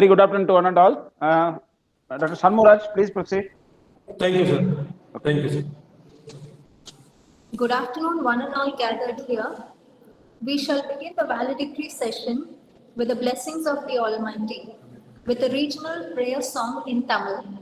Very good afternoon to one and all. Dr. Shanmuraj, please proceed. Thank you, sir. Thank you, sir. Good afternoon, one and all gathered here. We shall begin the valedictory session with the blessings of the Almighty, with a regional prayer song in Tamil.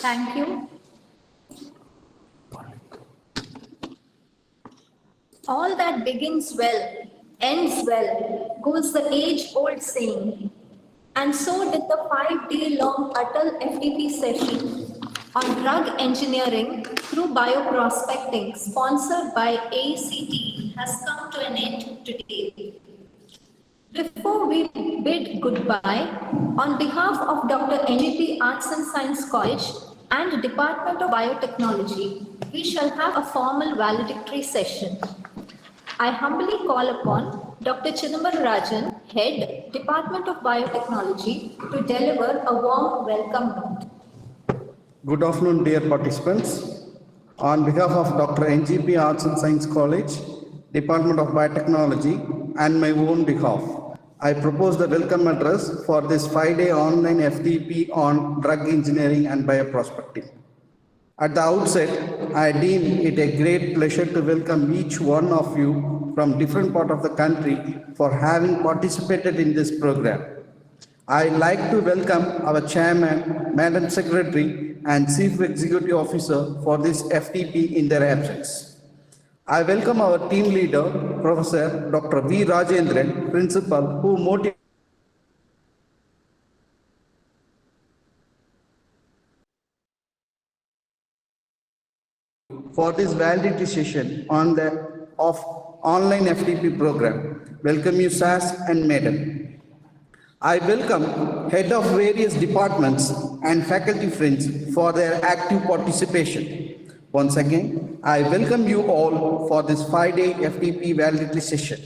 Thank you. All that begins well, ends well, goes the age-old saying. And so did the 5-day-long Atal FDP session on drug engineering through bioprospecting, sponsored by ACT, has come to an end today. Before we bid goodbye, on behalf of Dr. NGP Arts and Science College and Department of Biotechnology, we shall have a formal valedictory session. I humbly call upon Dr. Chidambar Rajan, Head, Department of Biotechnology, to deliver a warm welcome note. Good afternoon, dear participants. On behalf of Dr. NGP Arts and Science College, Department of Biotechnology, and my own behalf, I propose the welcome address for this 5-day online FDP on drug engineering and bioprospecting. At the outset, I deem it a great pleasure to welcome each one of you from different parts of the country for having participated in this program. I'd like to welcome our Chairman, Madam Secretary, and Chief Executive Officer for this FDP in their absence. I welcome our team leader, Professor Dr. V. Rajendran, Principal, who motivated for this validity session on the online FDP program. Welcome you, sirs and madam. I welcome head of various departments and faculty friends for their active participation. Once again, I welcome you all for this 5-day FDP validity session.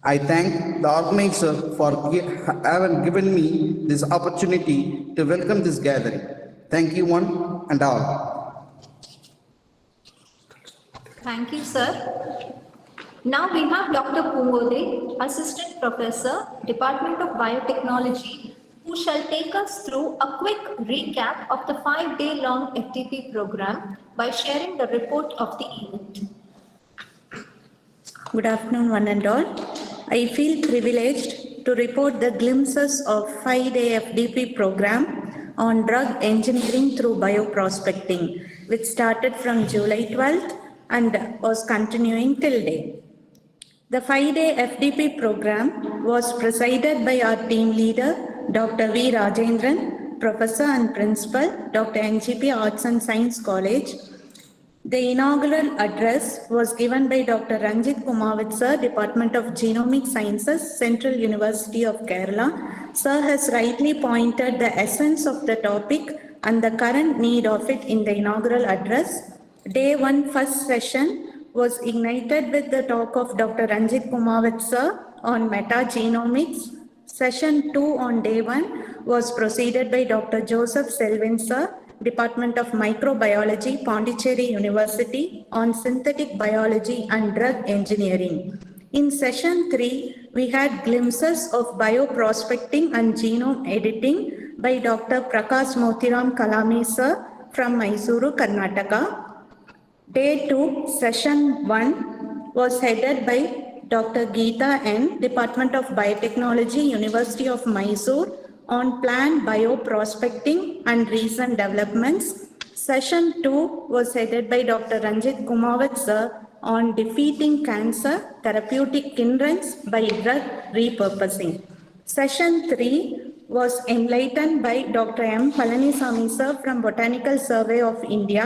I thank the organizer for having given me this opportunity to welcome this gathering. Thank you one and all. Thank you, sir. Now we have Dr. Pungode, Assistant Professor, Department of Biotechnology, who shall take us through a quick recap of the 5-day-long FDP program by sharing the report of the event. Good afternoon, one and all. I feel privileged to report the glimpses of 5-day FDP program on drug engineering through bioprospecting, which started from July 12th and was continuing till date. The 5-day FDP program was presided by our team leader, Dr. V. Rajendran, Professor and Principal, Dr. NGP Arts and Science College. The inaugural address was given by Dr. Ranjit Kumawit Sir, Department of Genomic Sciences, Central University of Kerala. Sir has rightly pointed the essence of the topic and the current need of it in the inaugural address. Day 1 first session was ignited with the talk of Dr. Ranjit Kumawit Sir on metagenomics. Session 2 on day 1 was proceeded by Dr. Joseph Selvin Sir, Department of Microbiology, Pondicherry University, on synthetic biology and drug engineering. In session 3, we had glimpses of bioprospecting and genome editing by Dr. Prakash Motiram Kalame sir from Mysuru, Karnataka. Day 2, session 1 was headed by Dr. Geeta N, Department of Biotechnology, University of Mysore, on plant bioprospecting and recent developments. Session 2 was headed by Dr. Ranjit Kumawat sir on defeating cancer therapeutic hindrance by drug repurposing. Session 3 was enlightened by Dr. M. Palanisamy sir from Botanical Survey of India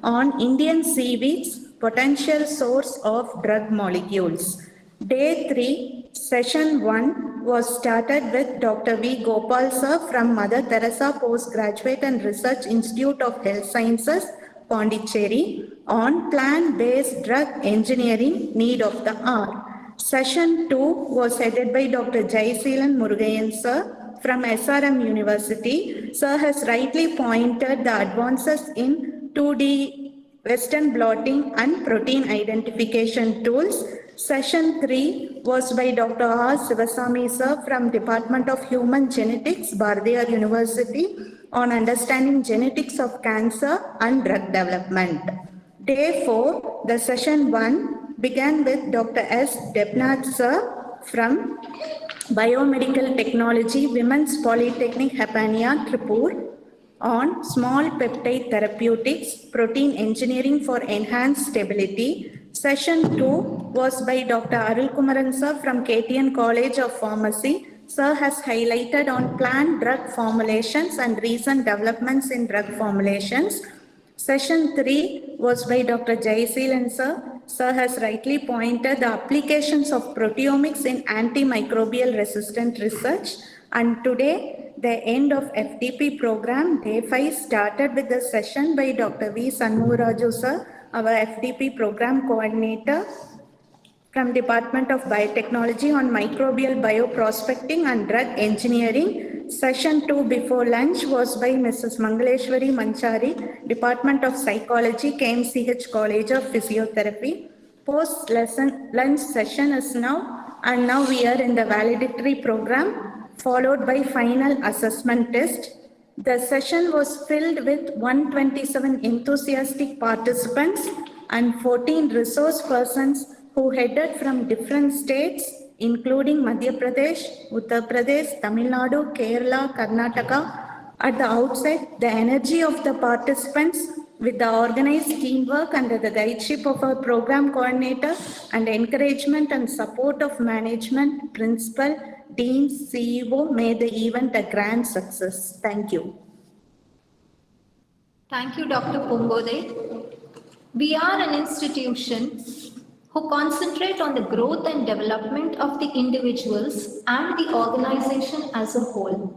on Indian seaweeds, potential source of drug molecules. Day 3, session 1 was started with Dr. V. Gopal sir from Mother Teresa Postgraduate and Research Institute of Health Sciences, Pondicherry, on plant-based drug engineering need of the hour. Session 2 was headed by Dr. Jaiseelan Murugayan sir from SRM University. Sir has rightly pointed the advances in 2D Western blotting and protein identification tools. Session 3 was by Dr. R. Sivasamy sir from Department of Human Genetics, Bardiyar University, on understanding genetics of cancer and drug development. Day 4, the session 1 began with Dr. S. Debnath sir from Biomedical Technology, Women's Polytechnic, Hapania, Tripur, on small peptide therapeutics, protein engineering for enhanced stability. Session 2 was by Dr. Arul Kumaran sir from KTN College of Pharmacy. Sir has highlighted on plant drug formulations and recent developments in drug formulations. Session 3 was by Dr. Jaiseelan sir. Sir has rightly pointed the applications of proteomics in antimicrobial resistant research. And today, the end of FDP program, day 5, started with the session by Dr. V. Sanmuraju sir, our FDP program coordinator from Department of Biotechnology on microbial bioprospecting and drug engineering. Session 2 before lunch was by Mrs. Mangaleshwari Manchari, Department of Psychology, KMCH College of Physiotherapy. Post lesson lunch session is now, and now we are in the valedictory program, followed by final assessment test. The session was filled with 127 enthusiastic participants and 14 resource persons who headed from different states, including Madhya Pradesh, Uttar Pradesh, Tamil Nadu, Kerala, Karnataka. At the outset, the energy of the participants with the organized teamwork under the guideship of our program coordinator and encouragement and support of management, principal, dean, CEO made the event a grand success. Thank you. Thank you, Dr. Pongode. We are an institution who concentrate on the growth and development of the individuals and the organization as a whole.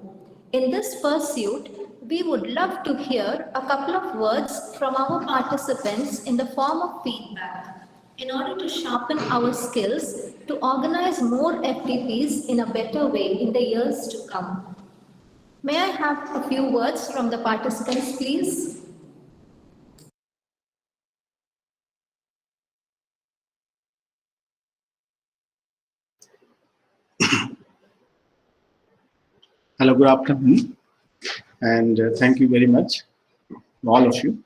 In this pursuit, we would love to hear a couple of words from our participants in the form of feedback in order to sharpen our skills to organize more FDPs in a better way in the years to come. May I have a few words from the participants, please? Hello, good afternoon, and thank you very much, all of you.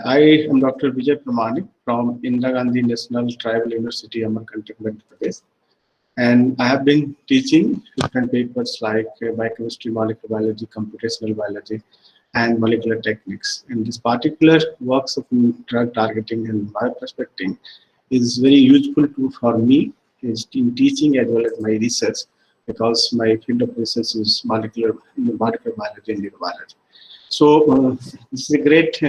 I am Dr. Vijay Pramanik from Indira Gandhi National Tribal University, Amarkantak, Madhya Pradesh, and I have been teaching different papers like biochemistry, molecular biology, computational biology, and molecular techniques. And this particular works of drug targeting and bioprospecting is very useful for me in teaching as well as my research, because my field of research is molecular biology and neurobiology. So this is a great,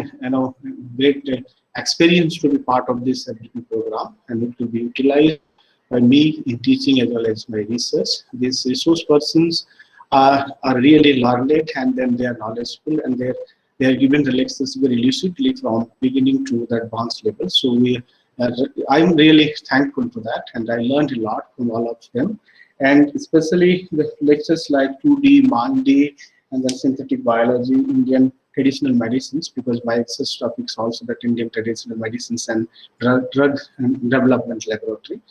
great experience to be part of this program, and it will be utilized by me in teaching as well as my research. These resource persons are really learned, and then they are knowledgeable, and they are given the lectures very lucidly from beginning to the advanced level. So I'm really thankful for that, and I learned a lot from all of them. And especially the lectures like 2D, MAND, and then synthetic biology, Indian traditional medicines, because my research topics also that Indian traditional medicines and drug development laboratory.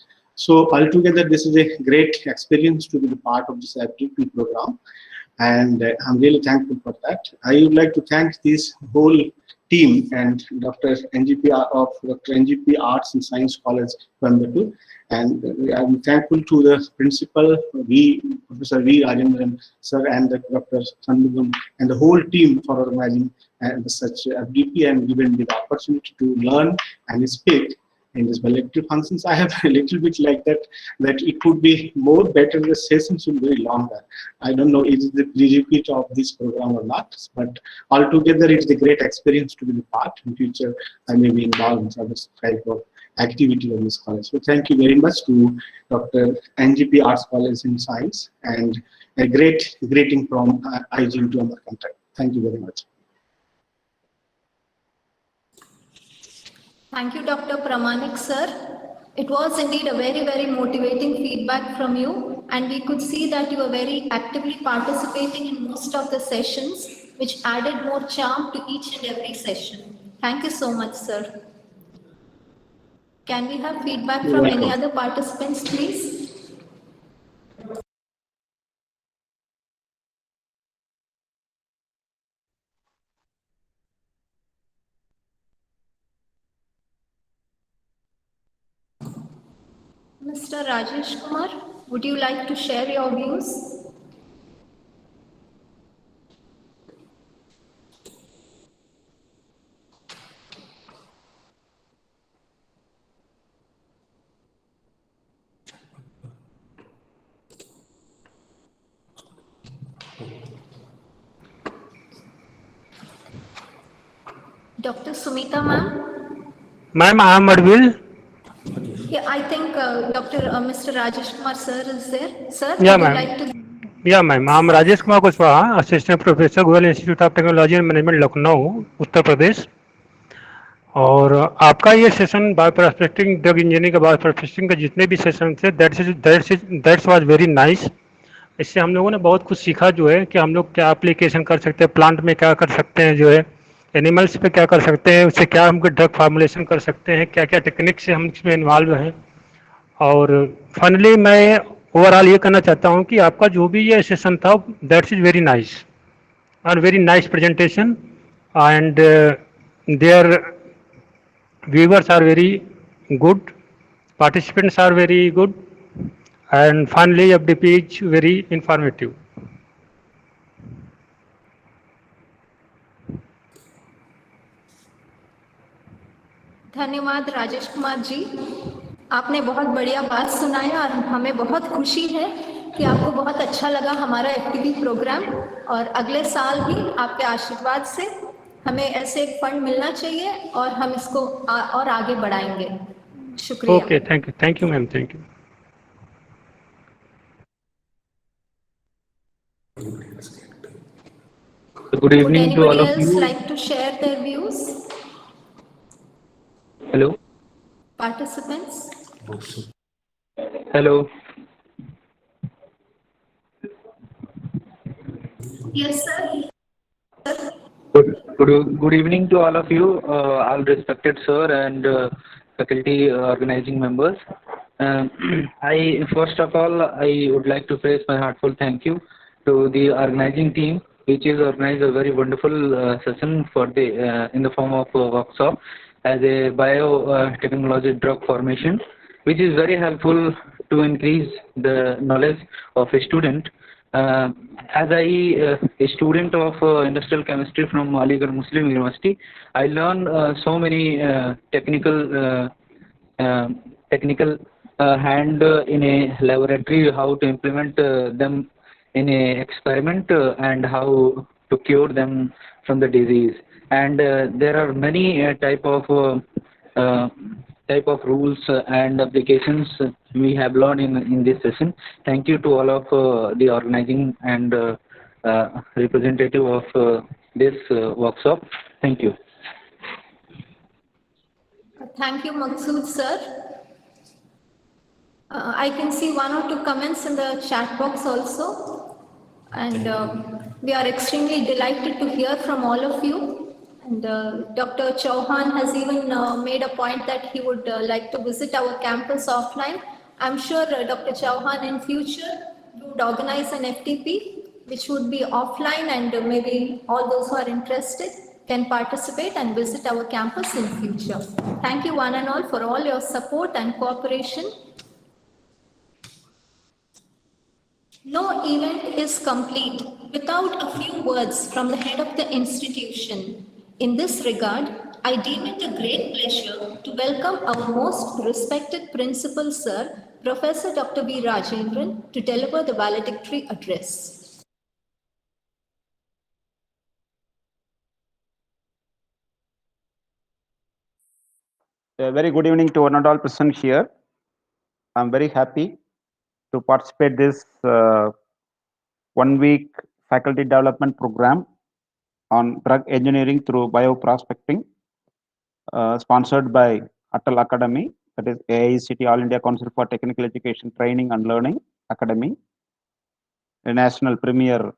So altogether, this is a great experience to be the part of this FDP program, and I'm really thankful for that. I would like to thank this whole team and Dr. NGP Arts and Science College, Coimbatore, and I'm thankful to the principal, Professor V. Rajendran sir, and Dr. Sandhugam, and the whole team for organizing such FDP and given me the opportunity to learn and speak in these collective functions. I have a little bit like that it could be more better, the sessions will be very longer. I don't know is it the repeat of this program or not, but altogether it's a great experience to be the part. In future, I may be involved in some type of activity of this college. So thank you very much to Dr. NGP Arts College in Science, and a great greeting from IGN to Amarkantak. Thank you very much. Thank you, Dr. Pramanik, sir. It was indeed a very, very motivating feedback from you, and we could see that you were very actively participating in most of the sessions, which added more charm to each and every session. Thank you so much, sir. Can we have feedback from any other participants, please? Mr. Rajesh Kumar, would you like to share your views? Dr. Sumita, ma'am? Ma'am, I am Madhvil. Yeah, I think Mr. Rajesh Kumar sir is there. Sir, Yeah, would you ma'am. like to? Yeah, ma'am. I am Rajesh Kumar Kushwaha, Assistant Professor, Goel Institute of Technology and Management, Lucknow, Uttar Pradesh. और आपका ये session bio prospecting, drug engineering का bio prospecting का जितने भी session थे, that's was very nice. इससे हम लोगों ने बहुत कुछ सीखा जो है कि हम लोग क्या एप्लीकेशन कर सकते हैं, प्लांट में क्या कर सकते हैं, जो है एनिमल्स पे क्या कर सकते हैं, उससे क्या हम ड्रग फार्मुलेशन कर सकते हैं, क्या क्या टेक्निक से हम इसमें इन्वॉल्व हैं. और फाइनली मैं ओवरऑल ये कहना चाहता हूँ कि आपका जो भी ये सेशन था, दैट्स इज वेरी नाइस और very nice presentation, and their viewers are very good, participants are very good, and finally FDP is very informative. धन्यवाद राजेश कुमार जी, आपने बहुत बढ़िया बात सुनाया और हमें बहुत खुशी है कि आपको बहुत अच्छा लगा हमारा FDP प्रोग्राम, और अगले साल भी आपके आशीर्वाद से हमें ऐसे एक फंड मिलना चाहिए और हम इसको और आगे बढ़ाएंगे. शुक्रिया. Okay, thank you ma'am, thank you. Good evening to all of Would anybody else you. like to share their views? Hello. Participants? Hello. Yes, sir. Good evening to all of you, all respected sir and faculty organizing members. First of all, I would like to place my heartfelt thank you to the organizing team, which has organized a very wonderful session for in the form of workshop as a biotechnology drug formation, which is very helpful to increase the knowledge of a student. As a student of industrial chemistry from Aligarh Muslim University, I learned so many technical hand in a laboratory, how to implement them in a experiment and how to cure them from the disease. And there are many type of rules and applications we have learned in this session. Thank you to all of the organizing and representative of this workshop. Thank you. Thank you, Maqsood sir. I can see one or two comments in the chat box also, and we are extremely delighted to hear from all of you. And Dr. Chauhan has even made a point that he would like to visit our campus offline. I'm sure Dr. Chauhan in future would organize an FTP which would be offline, and maybe all those who are interested can participate and visit our campus in future. Thank you one and all for all your support and cooperation. No event is complete without a few words from the head of the institution. In this regard, I deem it a great pleasure to welcome our most respected principal, Sir, Professor Dr. V. Rajendran, to deliver the valedictory address. A very good evening to one and all present here. I'm very happy to participate this 1 week faculty development program on drug engineering through bioprospecting, sponsored by Atal Academy, that is AICT, All India Council for Technical Education Training and Learning Academy, a national premier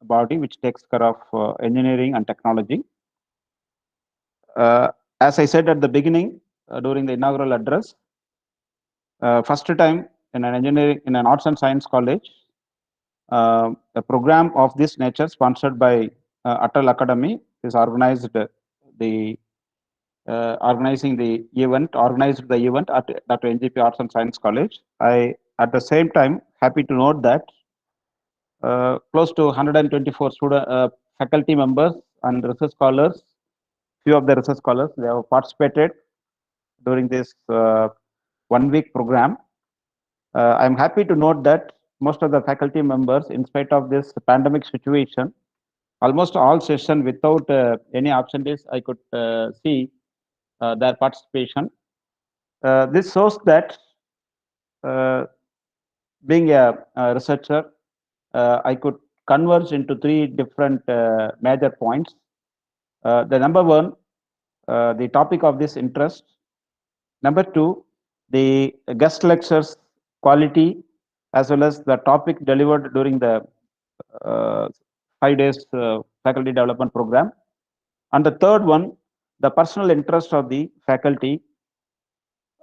body which takes care of engineering and technology. As I said at the beginning, during the inaugural address, first time in an arts and science college, a program of this nature sponsored by Atal Academy is organized organizing the event at Dr. NGP Arts and Science College. I, at the same time, happy to note that close to 124 faculty members and research scholars, few of the research scholars, they have participated during this 1 week program. I'm happy to note that most of the faculty members, in spite of this pandemic situation, almost all sessions without any absentees, I could see their participation. This shows that being a researcher, I could converge into 3 different major points. The number 1, the topic of this interest. Number 2, the guest lectures quality, as well as the topic delivered during the 5 days faculty development program. And the third one, the personal interest of the faculty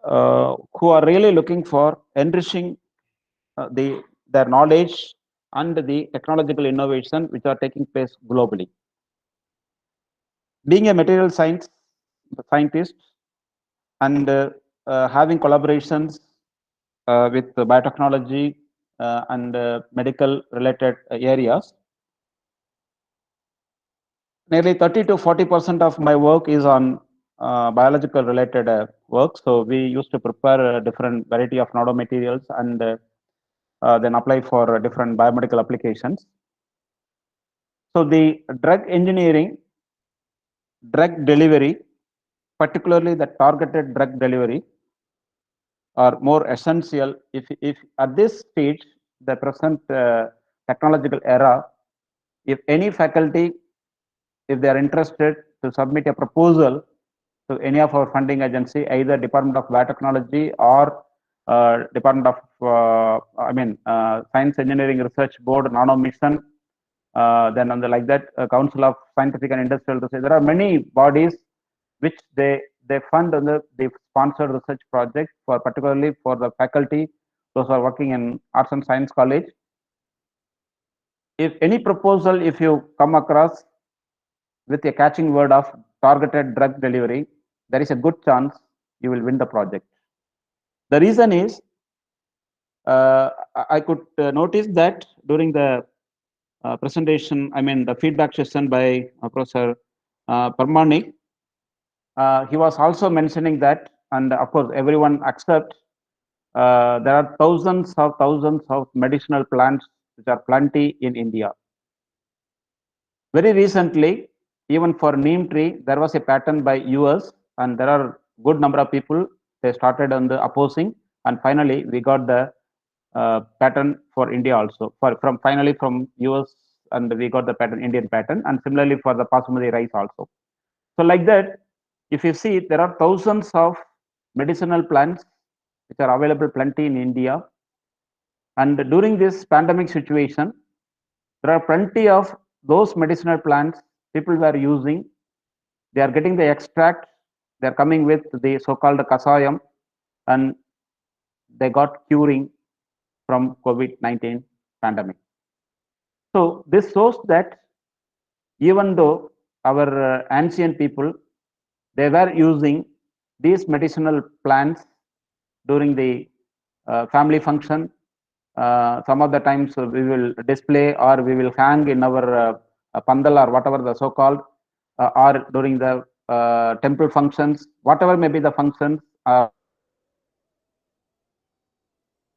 who are really looking for enriching their knowledge and the technological innovation which are taking place globally. Being a material scientist and having collaborations with biotechnology and medical related areas, nearly 30 to 40% of my work is on biological related work. So we used to prepare a different variety of nanomaterials and then apply for different biomedical applications. So the drug engineering, drug delivery, particularly the targeted drug delivery, are more essential if at this stage, the present technological era, if any faculty, if they are interested to submit a proposal to any of our funding agency, either Department of Biotechnology or Department of Science Engineering Research Board, Nano Mission, then on the like that, Council of Scientific and Industrial Research. There are many bodies which they fund under the sponsored research projects for particularly for the faculty, those who are working in Arts and Science College. If any proposal, if you come across with a catching word of targeted drug delivery, there is a good chance you will win the project. The reason is, I could notice that during the presentation, the feedback session by Professor Parmanik, he was also mentioning that, and of course everyone accepts, there are thousands of medicinal plants which are plenty in India. Very recently, even for neem tree, there was a patent by US, and there are good number of people, they started on the opposing, and finally we got the patent for India also, finally from US, and we got the patent, Indian patent, and similarly for the basmati rice also. So like that, if you see, there are thousands of medicinal plants which are available plenty in India, and during this pandemic situation, there are plenty of those medicinal plants people were using. They are getting the extract, they are coming with the so-called kasayam, and they got curing from COVID-19 pandemic. So this shows that even though our ancient people, they were using these medicinal plants during the family function. Some of the times we will display or we will hang in our pandal or whatever the so-called, or during the temple functions, whatever may be the functions,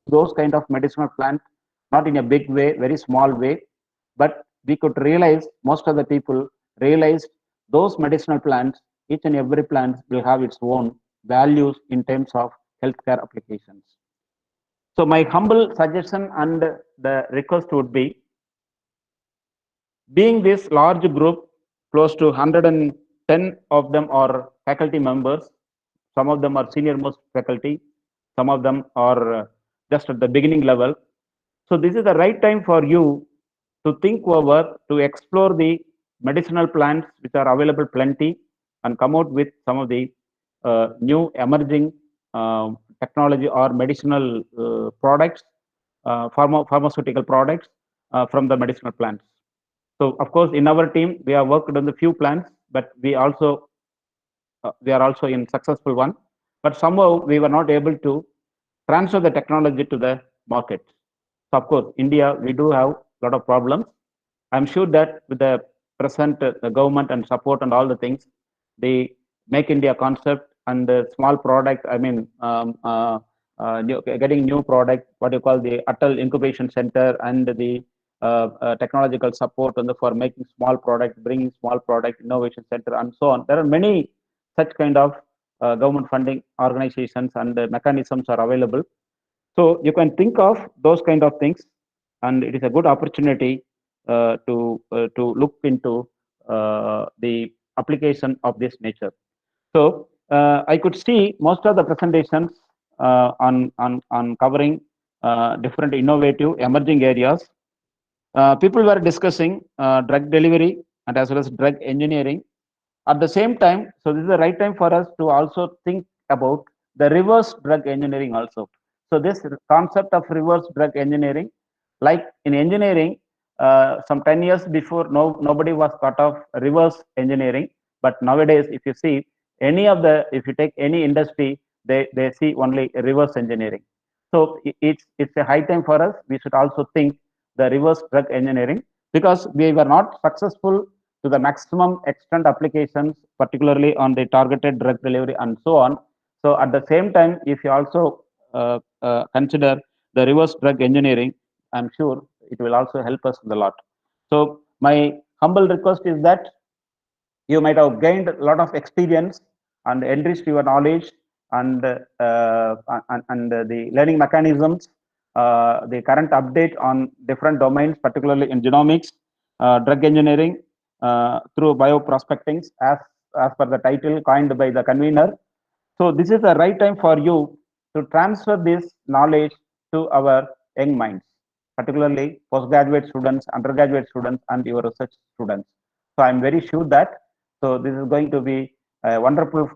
those kind of medicinal plants, not in a big way, very small way, but we could realize, most of the people realized those medicinal plants, each and every plant will have its own values in terms of healthcare applications. So my humble suggestion and the request would be, being this large group, close to 110 of them are faculty members, some of them are senior most faculty, some of them are just at the beginning level. So this is the right time for you to think over, to explore the medicinal plants which are available plenty, and come out with some of the new emerging technology or medicinal products, pharmaceutical products from the medicinal plants. So of course, in our team, we have worked on the few plants, but we are also in successful one. But somehow we were not able to transfer the technology to the market. So of course, India, we do have a lot of problems. I'm sure that with the present government and support and all the things, the Make India concept and the small product, I mean, getting new product, what you call the Atal Incubation Center, and the technological support for making small product, bringing small product innovation center, and so on. There are many such kind of government funding organizations and mechanisms are available. So you can think of those kind of things, and it is a good opportunity to look into the application of this nature. So I could see most of the presentations on covering different innovative emerging areas. People were discussing drug delivery and as well as drug engineering. At the same time, so this is the right time for us to also think about the reverse drug engineering also. So this concept of reverse drug engineering, like in engineering, some 10 years before, nobody was thought of reverse engineering. But nowadays, if you see if you take any industry, they see only reverse engineering. So it's a high time for us. We should also think the reverse drug engineering, because we were not successful to the maximum extent applications, particularly on the targeted drug delivery and so on. So at the same time, if you also consider the reverse drug engineering, I'm sure it will also help us a lot. So my humble request is that you might have gained a lot of experience and enriched your knowledge and the learning mechanisms, the current update on different domains, particularly in genomics, drug engineering, through bioprospecting, as per the title coined by the convener. So this is the right time for you to transfer this knowledge to our young minds, particularly postgraduate students, undergraduate students, and your research students. So I'm very sure that, so this is going to be a wonderful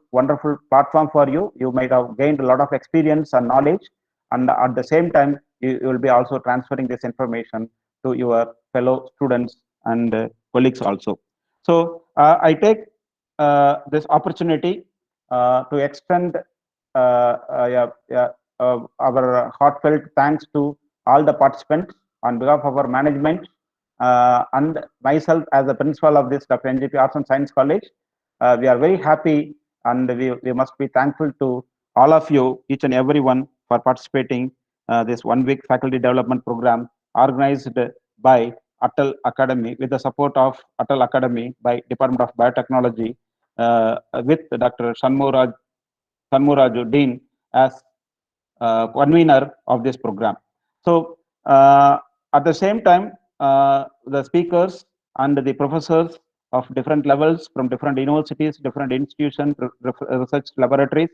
platform for you. You might have gained a lot of experience and knowledge, and at the same time, you will be also transferring this information to your fellow students and colleagues also. So I take this opportunity to extend our heartfelt thanks to all the participants on behalf of our management and myself as the principal of this Dr. NGP Arts and Science College. We are very happy, and we must be thankful to all of you, each and every one, for participating this 1 week faculty development program organized by Atal Academy, with the support of Atal Academy by Department of Biotechnology, with Dr. Shanmuraju Dean as convener of this program. So at the same time, the speakers and the professors of different levels from different universities, different institutions, research laboratories,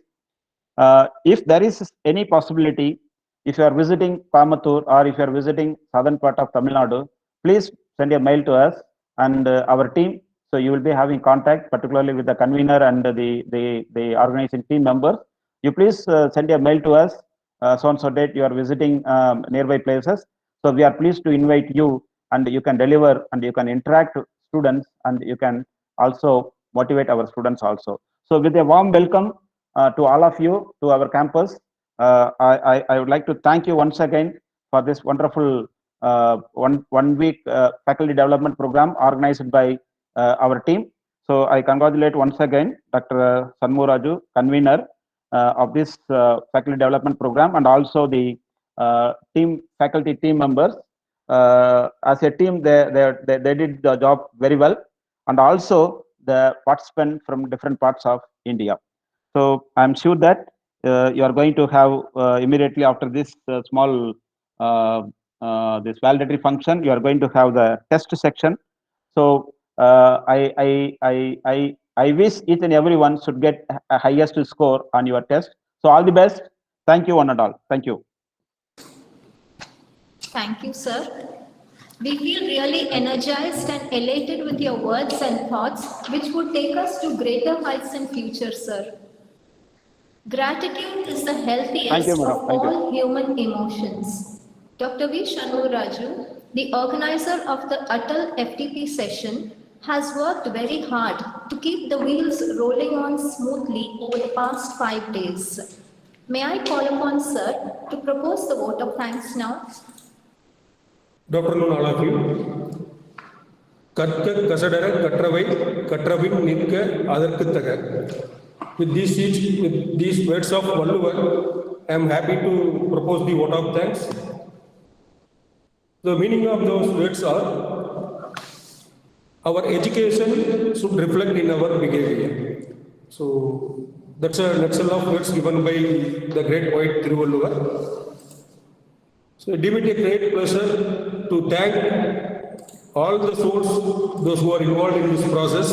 if there is any possibility, if you are visiting Coimbatore or if you are visiting southern part of Tamil Nadu, please send a mail to us and our team. So you will be having contact, particularly with the convener and the organizing team members. You please send a mail to us so and so date you are visiting nearby places. So we are pleased to invite you, and you can deliver and you can interact with students, and you can also motivate our students also. So with a warm welcome to all of you to our campus. I would like to thank you once again for this wonderful one week faculty development program organized by our team. So I congratulate once again Dr. Sanmu Raju, convener of this faculty development program, and also the faculty team members. As a team, they did the job very well, and also the participants from different parts of India. So I'm sure that you are going to have immediately after this small this validatory function, you are going to have the test section. So I wish each and everyone should get a highest score on your test. So all the best. Thank you one and all. Thank you. Thank you, sir. We feel really energized and elated with your words and thoughts, which would take us to greater heights in future, sir. Gratitude is the healthiest of all human emotions. Dr. V. Shanmu Raju, the organizer of the Atal FDP session, has worked very hard to keep the wheels rolling on smoothly over the past 5 days. May I call upon sir to propose the vote of thanks now? Dr. Noon, all of you. Katka Kasadara Katravai Katravin Nitka Adarkutaga. With these words of Valluvar, I am happy to propose the vote of thanks. The meaning of those words are, our education should reflect in our behavior. So that's a nutshell of words given by the great poet Thiruvalluvar. So it gives me a great pleasure to thank all the souls, those who are involved in this process.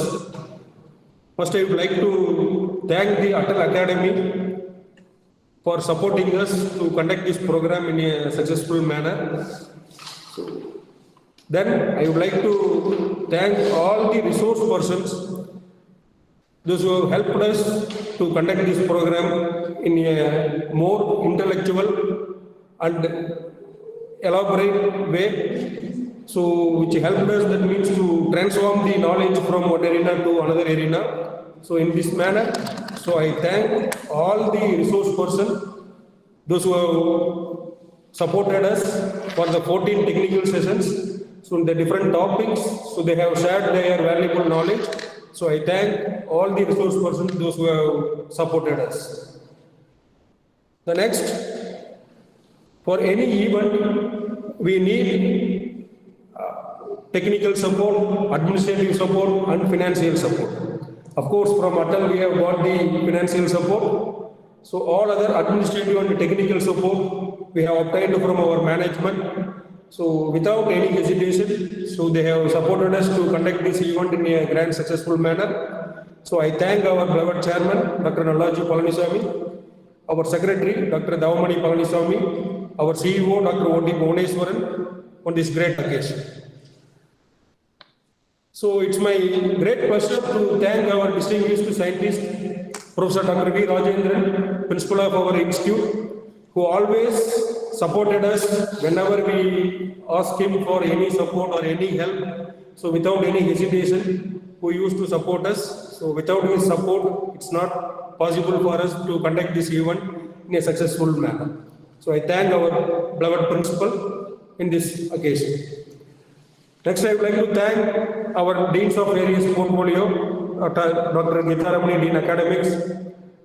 First, I would like to thank the Atal Academy for supporting us to conduct this program in a successful manner. Then I would like to thank all the resource persons, those who have helped us to conduct this program in a more intellectual and elaborate way. So which helped us, that means to transform the knowledge from one arena to another arena. So in this manner, so I thank all the resource persons, those who have supported us for the 14 technical sessions. So in the different topics, so they have shared their valuable knowledge. So I thank all the resource persons, those who have supported us. The next, for any event, we need technical support, administrative support, and financial support. Of course, from Atal we have got the financial support. So all other administrative and technical support we have obtained from our management. So without any hesitation, so they have supported us to conduct this event in a grand successful manner. So I thank our beloved chairman, Dr. Nallaju Palaniswamy, our secretary, Dr. Davamani Palaniswamy, our CEO, Dr. O.D. Bhuvaneswaran, on this great occasion. So it's my great pleasure to thank our distinguished scientist, Professor Dr. V. Rajendran, principal of our institute, who always supported us whenever we asked him for any support or any help. So without any hesitation, who used to support us. So without his support, it's not possible for us to conduct this event in a successful manner. So I thank our beloved principal in this occasion. Next, I would like to thank our deans of various portfolio, Dr. Githaramani, Dean Academics,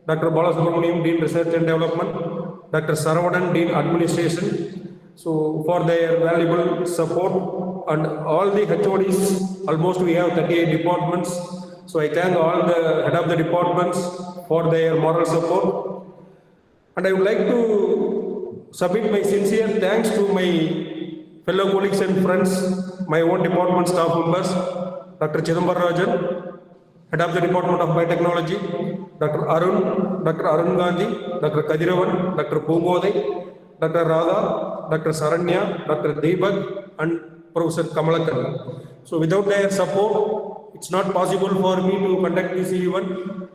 Dr. Balasubramaniam, Dean Research and Development, Dr. Saravanan, Dean Administration, so for their valuable support, and all the HODs, almost we have 38 departments. So I thank all the head of the departments for their moral support. And I would like to submit my sincere thanks to my fellow colleagues and friends, my own department staff members, Dr. Chidambar Rajan, head of the Department of Biotechnology, Dr. Arun Gandhi, Dr. Kadiravan, Dr. Poogodai, Dr. Radha, Dr. Saranya, Dr. Deepak, and Professor Kamalakan. So without their support, it's not possible for me to conduct this event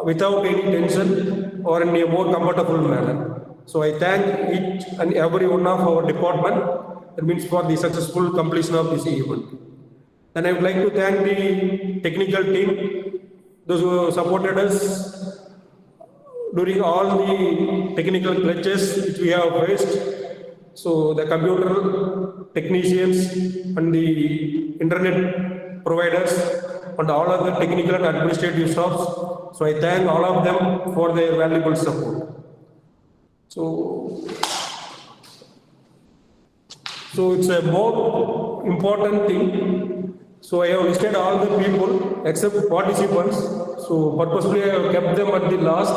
without any tension or in a more comfortable manner. So I thank each and every one of our department, that means for the successful completion of this event. Then I would like to thank the technical team, those who supported us during all the technical glitches which we have faced. So the computer technicians and the internet providers and all other technical and administrative staffs. So I thank all of them for their valuable support. So it's a more important thing. So I have listed all the people except participants. So purposely I have kept them at the last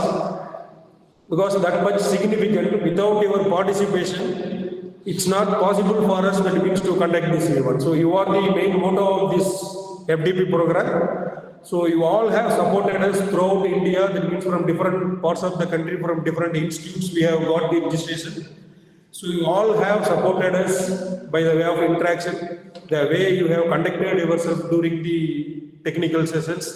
because that much significant. Without your participation, it's not possible for us that means to conduct this event. So you are the main motto of this FDP program. So you all have supported us throughout India, that means from different parts of the country, from different institutes we have got the registration. So you all have supported us by the way of interaction, the way you have conducted yourself during the technical sessions.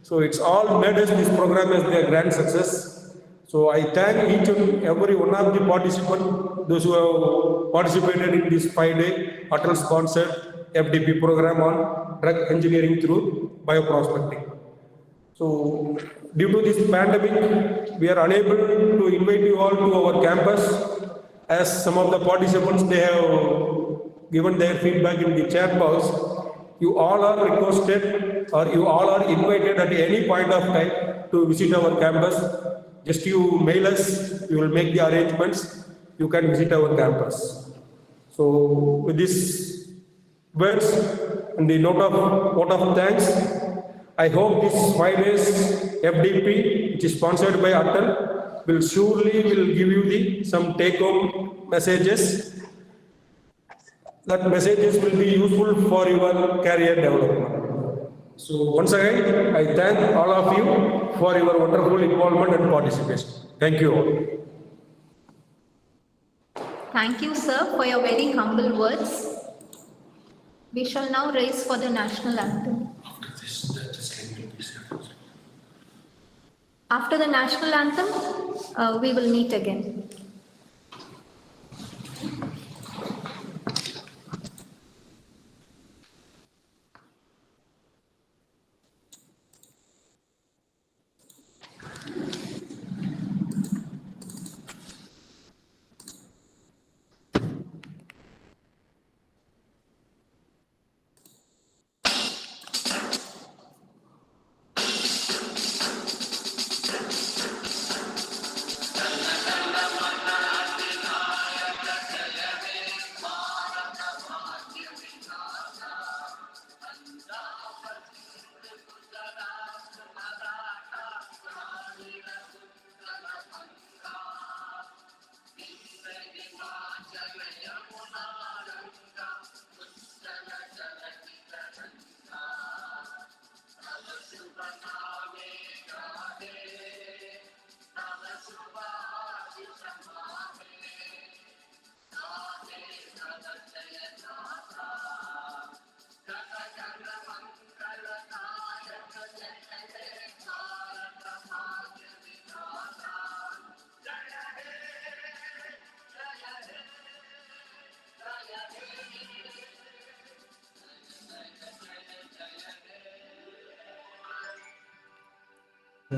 So it's all made us this program as a grand success. So I thank each and every one of the participants, those who have participated in this 5-day Atal sponsored FDP program on drug engineering through bioprospecting. So due to this pandemic, we are unable to invite you all to our campus, as some of the participants, they have given their feedback in the chat box. You all are requested or you all are invited at any point of time to visit our campus. Just you mail us, we will make the arrangements. You can visit our campus. So with this words and the vote of thanks, I hope this 5 days FDP, which is sponsored by Atal, will surely give you some take-home messages. That messages will be useful for your career development. So once again, I thank all of you for your wonderful involvement and participation. Thank you all. Thank you, sir, for your very humble words. We shall now raise for the national anthem. After the national anthem, we will meet again.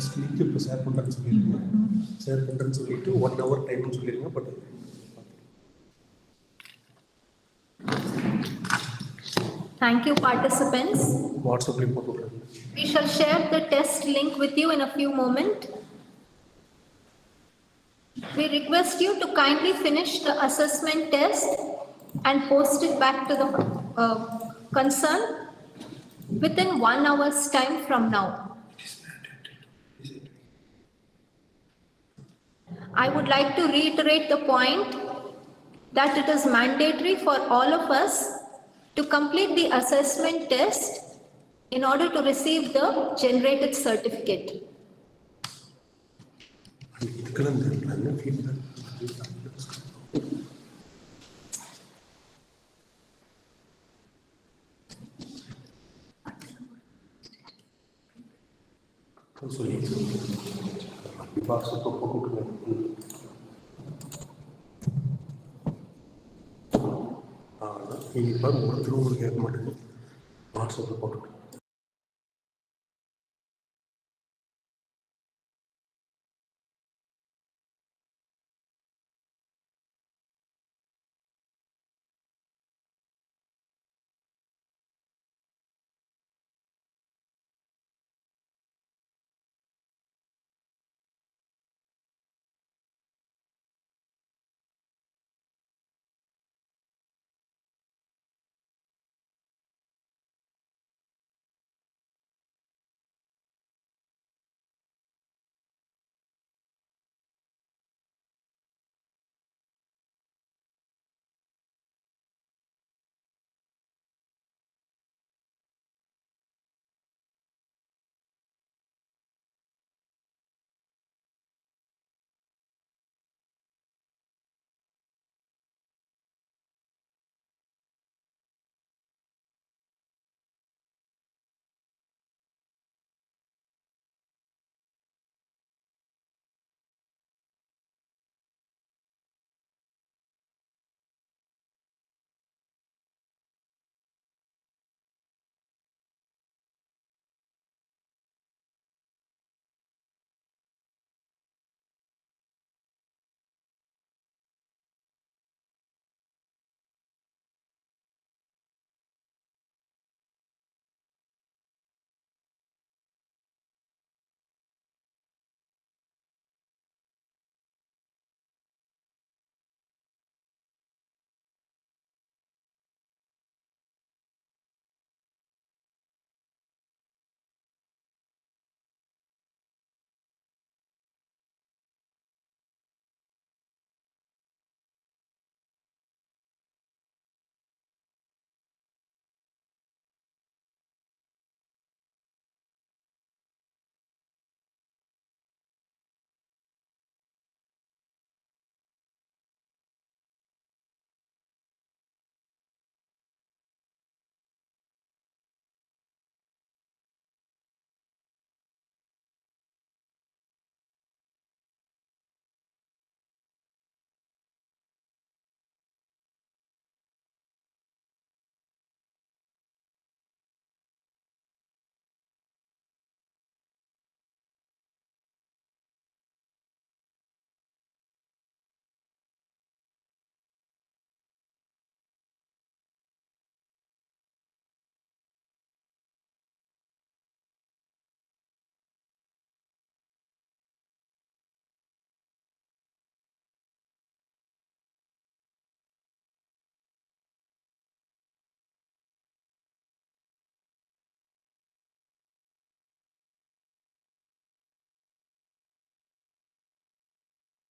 ஸ்பீக்கு இப்போ share பண்ணுறேன்னு சொல்லியிருக்கேன். Share பண்ணுறேன்னு சொல்லிட்டு 1 hour டைம்னு சொல்லியிருங்க. But Thank you, participants. வாட்ஸ்அப்லேயும் போட்டு விட்றேன். We shall share the test link with you in a few moments. We request you to kindly finish the assessment test and post it back to the concern within 1 hour's time from now. I would like to reiterate the point that it is mandatory for all of us to complete the assessment test in order to receive the generated certificate. நீங்கள் பாருங்க ஒருத்தரும் உங்களுக்கு கேட்க மாட்டேங்க வாட்ஸ்அப்பில் போட்டுவிட்டு